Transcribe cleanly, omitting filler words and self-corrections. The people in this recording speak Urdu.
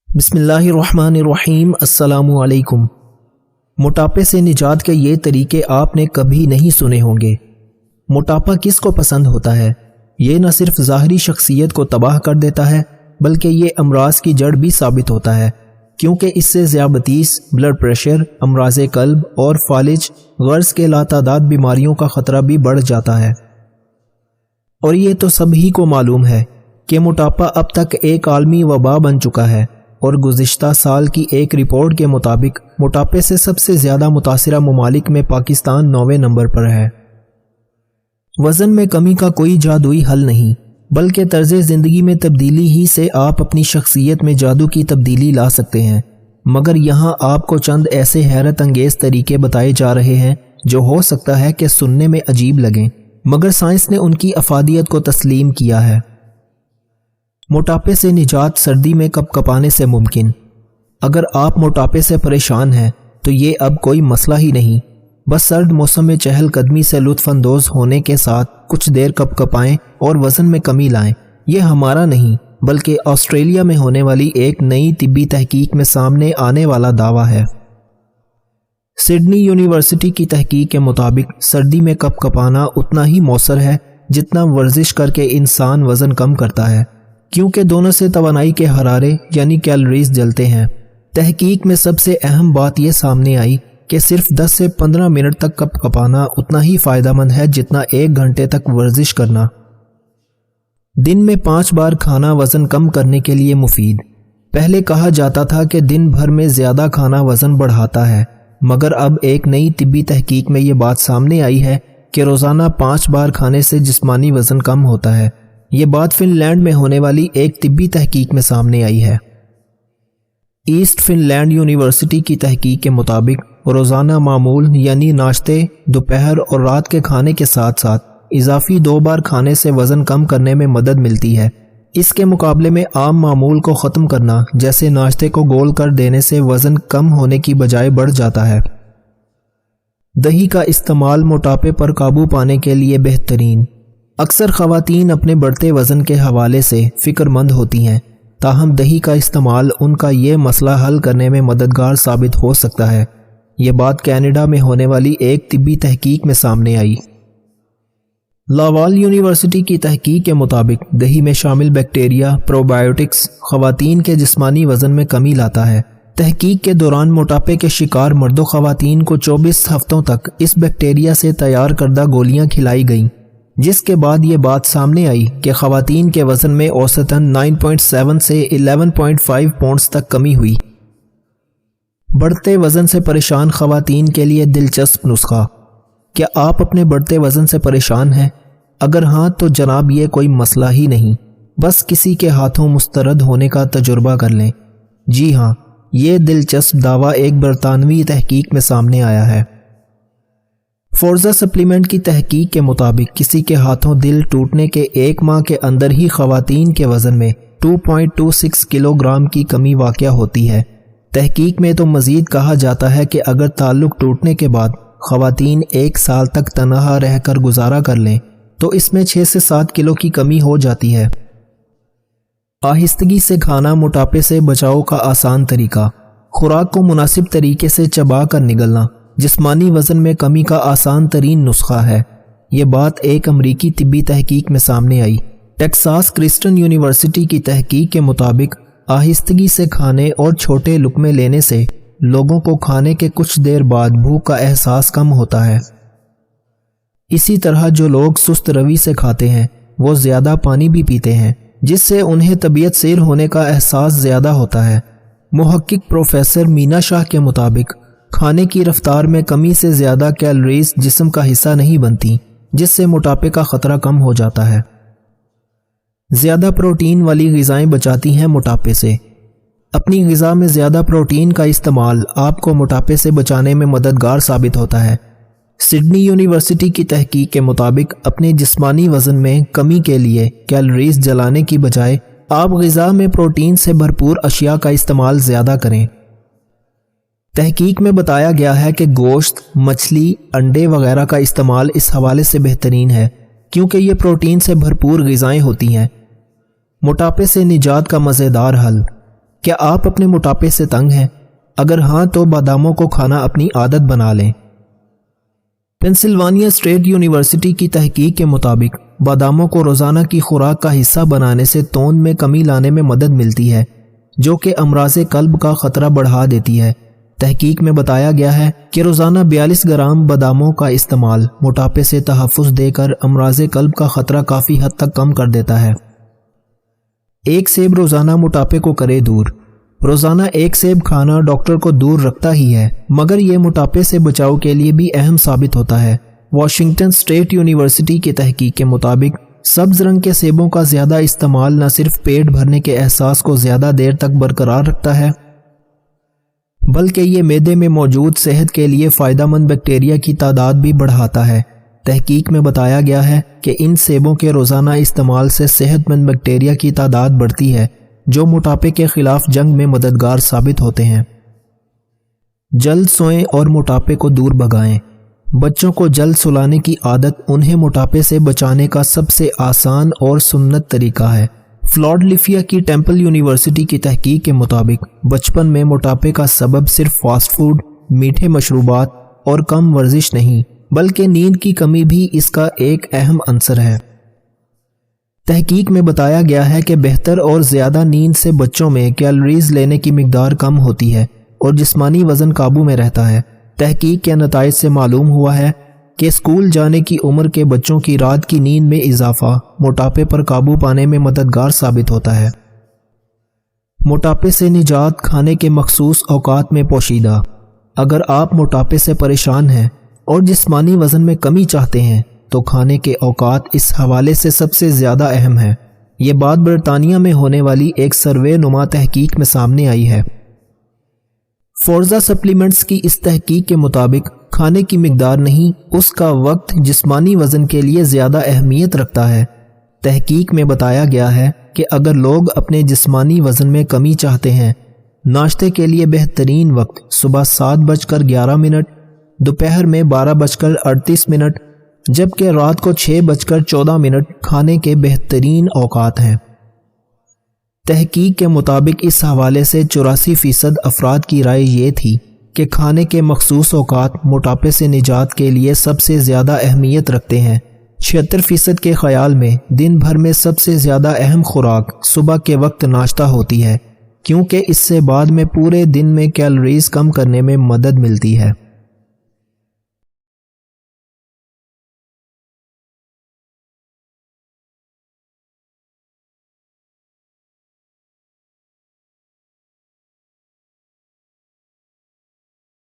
بسم اللہ الرحمن الرحیم۔ السلام علیکم۔ موٹاپے سے نجات کے یہ طریقے آپ نے کبھی نہیں سنے ہوں گے۔ موٹاپا کس کو پسند ہوتا ہے؟ یہ نہ صرف ظاہری شخصیت کو تباہ کر دیتا ہے بلکہ یہ امراض کی جڑ بھی ثابت ہوتا ہے، کیونکہ اس سے ذیابیطس، بلڈ پریشر، امراض قلب اور فالج غرض کے لاتعداد بیماریوں کا خطرہ بھی بڑھ جاتا ہے۔ اور یہ تو سبھی کو معلوم ہے کہ موٹاپا اب تک ایک عالمی وبا بن چکا ہے، اور گزشتہ سال کی ایک رپورٹ کے مطابق موٹاپے سے سب سے زیادہ متاثرہ ممالک میں پاکستان 9ویں نمبر پر ہے۔ وزن میں کمی کا کوئی جادوئی حل نہیں، بلکہ طرز زندگی میں تبدیلی ہی سے آپ اپنی شخصیت میں جادو کی تبدیلی لا سکتے ہیں۔ مگر یہاں آپ کو چند ایسے حیرت انگیز طریقے بتائے جا رہے ہیں جو ہو سکتا ہے کہ سننے میں عجیب لگیں، مگر سائنس نے ان کی افادیت کو تسلیم کیا ہے۔ موٹاپے سے نجات سردی میں کپ کپانے سے ممکن۔ اگر آپ موٹاپے سے پریشان ہیں تو یہ اب کوئی مسئلہ ہی نہیں، بس سرد موسم میں چہل قدمی سے لطف اندوز ہونے کے ساتھ کچھ دیر کپ کپائیں اور وزن میں کمی لائیں۔ یہ ہمارا نہیں بلکہ آسٹریلیا میں ہونے والی ایک نئی طبی تحقیق میں سامنے آنے والا دعویٰ ہے۔ سڈنی یونیورسٹی کی تحقیق کے مطابق سردی میں کپ کپانا اتنا ہی مؤثر ہے جتنا ورزش کر کے انسان وزن کم کرتا ہے، کیونکہ دونوں سے توانائی کے حرارے یعنی کیلوریز جلتے ہیں۔ تحقیق میں سب سے اہم بات یہ سامنے آئی کہ صرف 10 سے 15 منٹ تک کپ کپانا اتنا ہی فائدہ مند ہے جتنا 1 گھنٹے تک ورزش کرنا۔ دن میں 5 بار کھانا وزن کم کرنے کے لیے مفید۔ پہلے کہا جاتا تھا کہ دن بھر میں زیادہ کھانا وزن بڑھاتا ہے، مگر اب ایک نئی طبی تحقیق میں یہ بات سامنے آئی ہے کہ روزانہ 5 بار کھانے سے جسمانی وزن کم ہوتا ہے۔ یہ بات فن لینڈ میں ہونے والی ایک طبی تحقیق میں سامنے آئی ہے۔ ایسٹ فن لینڈ یونیورسٹی کی تحقیق کے مطابق روزانہ معمول یعنی ناشتے، دوپہر اور رات کے کھانے کے ساتھ ساتھ اضافی 2 بار کھانے سے وزن کم کرنے میں مدد ملتی ہے۔ اس کے مقابلے میں عام معمول کو ختم کرنا، جیسے ناشتے کو گول کر دینے سے وزن کم ہونے کی بجائے بڑھ جاتا ہے۔ دہی کا استعمال موٹاپے پر قابو پانے کے لیے بہترین۔ اکثر خواتین اپنے بڑھتے وزن کے حوالے سے فکر مند ہوتی ہیں، تاہم دہی کا استعمال ان کا یہ مسئلہ حل کرنے میں مددگار ثابت ہو سکتا ہے۔ یہ بات کینیڈا میں ہونے والی ایک طبی تحقیق میں سامنے آئی۔ لاوال یونیورسٹی کی تحقیق کے مطابق دہی میں شامل بیکٹیریا پروبائیوٹکس خواتین کے جسمانی وزن میں کمی لاتا ہے۔ تحقیق کے دوران موٹاپے کے شکار مرد و خواتین کو 24 ہفتوں تک اس بیکٹیریا سے تیار کردہ گولیاں کھلائی گئیں، جس کے بعد یہ بات سامنے آئی کہ خواتین کے وزن میں اوسطاً 9.7 سے 11.5 پاؤنڈز تک کمی ہوئی۔ بڑھتے وزن سے پریشان خواتین کے لیے دلچسپ نسخہ۔ کیا آپ اپنے بڑھتے وزن سے پریشان ہیں؟ اگر ہاں تو جناب یہ کوئی مسئلہ ہی نہیں، بس کسی کے ہاتھوں مسترد ہونے کا تجربہ کر لیں۔ جی ہاں، یہ دلچسپ دعویٰ ایک برطانوی تحقیق میں سامنے آیا ہے۔ فورزا سپلیمنٹ کی تحقیق کے مطابق کسی کے ہاتھوں دل ٹوٹنے کے 1 ماہ کے اندر ہی خواتین کے وزن میں 2.26 کلو گرام کی کمی واقع ہوتی ہے۔ تحقیق میں تو مزید کہا جاتا ہے کہ اگر تعلق ٹوٹنے کے بعد خواتین 1 سال تک تنہا رہ کر گزارا کر لیں تو اس میں 6 سے 7 کلو کی کمی ہو جاتی ہے۔ آہستگی سے کھانا موٹاپے سے بچاؤ کا آسان طریقہ۔ خوراک کو مناسب طریقے سے چبا کر نگلنا جسمانی وزن میں کمی کا آسان ترین نسخہ ہے۔ یہ بات ایک امریکی طبی تحقیق میں سامنے آئی۔ ٹیکساس کرسٹن یونیورسٹی کی تحقیق کے مطابق آہستگی سے کھانے اور چھوٹے لقمے لینے سے لوگوں کو کھانے کے کچھ دیر بعد بھوک کا احساس کم ہوتا ہے۔ اسی طرح جو لوگ سست روی سے کھاتے ہیں وہ زیادہ پانی بھی پیتے ہیں، جس سے انہیں طبیعت سیر ہونے کا احساس زیادہ ہوتا ہے۔ محقق پروفیسر مینا شاہ کے مطابق کھانے کی رفتار میں کمی سے زیادہ کیلوریز جسم کا حصہ نہیں بنتی، جس سے موٹاپے کا خطرہ کم ہو جاتا ہے۔ زیادہ پروٹین والی غذائیں بچاتی ہیں موٹاپے سے۔ اپنی غذا میں زیادہ پروٹین کا استعمال آپ کو موٹاپے سے بچانے میں مددگار ثابت ہوتا ہے۔ سڈنی یونیورسٹی کی تحقیق کے مطابق اپنے جسمانی وزن میں کمی کے لیے کیلوریز جلانے کی بجائے آپ غذا میں پروٹین سے بھرپور اشیاء کا استعمال زیادہ کریں۔ تحقیق میں بتایا گیا ہے کہ گوشت، مچھلی، انڈے وغیرہ کا استعمال اس حوالے سے بہترین ہے کیونکہ یہ پروٹین سے بھرپور غذائیں ہوتی ہیں۔ موٹاپے سے نجات کا مزیدار حل۔ کیا آپ اپنے موٹاپے سے تنگ ہیں؟ اگر ہاں تو باداموں کو کھانا اپنی عادت بنا لیں۔ پینسلوانیا اسٹیٹ یونیورسٹی کی تحقیق کے مطابق باداموں کو روزانہ کی خوراک کا حصہ بنانے سے توند میں کمی لانے میں مدد ملتی ہے، جو کہ امراض قلب کا خطرہ بڑھا دیتی ہے۔ تحقیق میں بتایا گیا ہے کہ روزانہ 42 گرام باداموں کا استعمال موٹاپے سے تحفظ دے کر امراض قلب کا خطرہ کافی حد تک کم کر دیتا ہے۔ ایک سیب روزانہ موٹاپے کو کرے دور۔ روزانہ ایک سیب کھانا ڈاکٹر کو دور رکھتا ہی ہے، مگر یہ موٹاپے سے بچاؤ کے لیے بھی اہم ثابت ہوتا ہے۔ واشنگٹن اسٹیٹ یونیورسٹی کی تحقیق کے مطابق سبز رنگ کے سیبوں کا زیادہ استعمال نہ صرف پیٹ بھرنے کے احساس کو زیادہ دیر تک برقرار رکھتا ہے، بلکہ یہ معدے میں موجود صحت کے لیے فائدہ مند بیکٹیریا کی تعداد بھی بڑھاتا ہے۔ تحقیق میں بتایا گیا ہے کہ ان سیبوں کے روزانہ استعمال سے صحت مند بیکٹیریا کی تعداد بڑھتی ہے، جو موٹاپے کے خلاف جنگ میں مددگار ثابت ہوتے ہیں۔ جلد سوئیں اور موٹاپے کو دور بھگائیں۔ بچوں کو جلد سلانے کی عادت انہیں موٹاپے سے بچانے کا سب سے آسان اور سنت طریقہ ہے۔ فلاڈیلفیا کی ٹیمپل یونیورسٹی کی تحقیق کے مطابق بچپن میں موٹاپے کا سبب صرف فاسٹ فوڈ، میٹھے مشروبات اور کم ورزش نہیں، بلکہ نیند کی کمی بھی اس کا ایک اہم عنصر ہے۔ تحقیق میں بتایا گیا ہے کہ بہتر اور زیادہ نیند سے بچوں میں کیلوریز لینے کی مقدار کم ہوتی ہے اور جسمانی وزن قابو میں رہتا ہے۔ تحقیق کے نتائج سے معلوم ہوا ہے کہ اسکول جانے کی عمر کے بچوں کی رات کی نیند میں اضافہ موٹاپے پر قابو پانے میں مددگار ثابت ہوتا ہے۔ موٹاپے سے نجات کھانے کے مخصوص اوقات میں پوشیدہ۔ اگر آپ موٹاپے سے پریشان ہیں اور جسمانی وزن میں کمی چاہتے ہیں تو کھانے کے اوقات اس حوالے سے سب سے زیادہ اہم ہے۔ یہ بات برطانیہ میں ہونے والی ایک سروے نما تحقیق میں سامنے آئی ہے۔ فورزا سپلیمنٹس کی اس تحقیق کے مطابق کھانے کی مقدار نہیں، اس کا وقت جسمانی وزن کے لیے زیادہ اہمیت رکھتا ہے۔ تحقیق میں بتایا گیا ہے کہ اگر لوگ اپنے جسمانی وزن میں کمی چاہتے ہیں، ناشتے کے لیے بہترین وقت صبح 7:11، دوپہر میں 12:38، جبکہ رات کو 6:14 کھانے کے بہترین اوقات ہیں۔ تحقیق کے مطابق اس حوالے سے 84% افراد کی رائے یہ تھی کہ کھانے کے مخصوص اوقات موٹاپے سے نجات کے لیے سب سے زیادہ اہمیت رکھتے ہیں۔ 76% کے خیال میں دن بھر میں سب سے زیادہ اہم خوراک صبح کے وقت ناشتہ ہوتی ہے، کیونکہ اس سے بعد میں پورے دن میں کیلوریز کم کرنے میں مدد ملتی ہے۔